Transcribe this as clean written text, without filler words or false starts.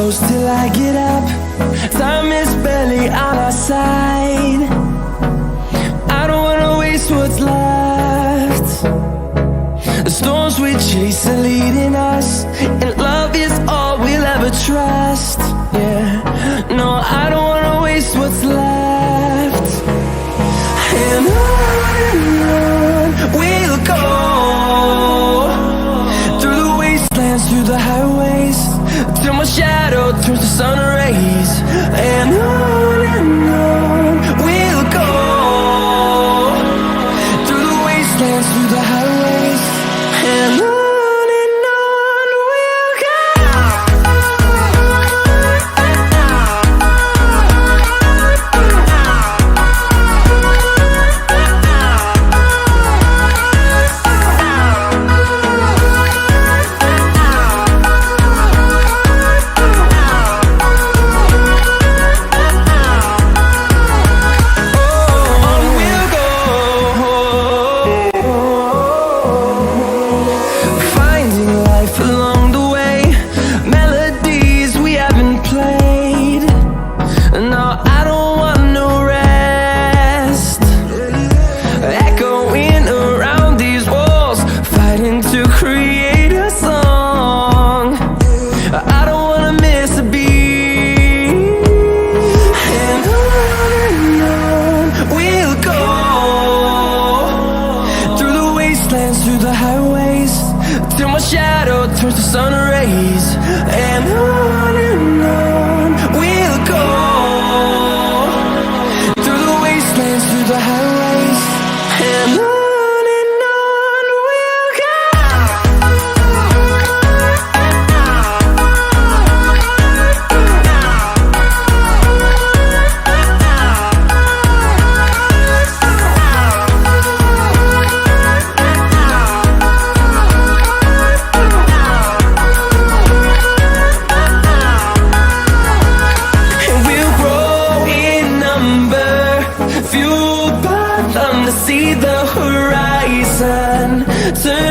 close till I get up. Time is barely on our side. I don't wanna waste what's left. The storms we chase are leading us, and love is all we'll ever trust. Yeah, no, I don't wanna waste what's left. And on we'll go, through the wastelands, through the highways, till my shadow turns to sun rays. And on we'll go, through the wastelands, through the highways, and on we'll go. Through the highways, till my shadow turns to sun rays. And on we'll go, through the wastelands, through the highways, and on we'll go. Fueled by them to see the horizon. Turn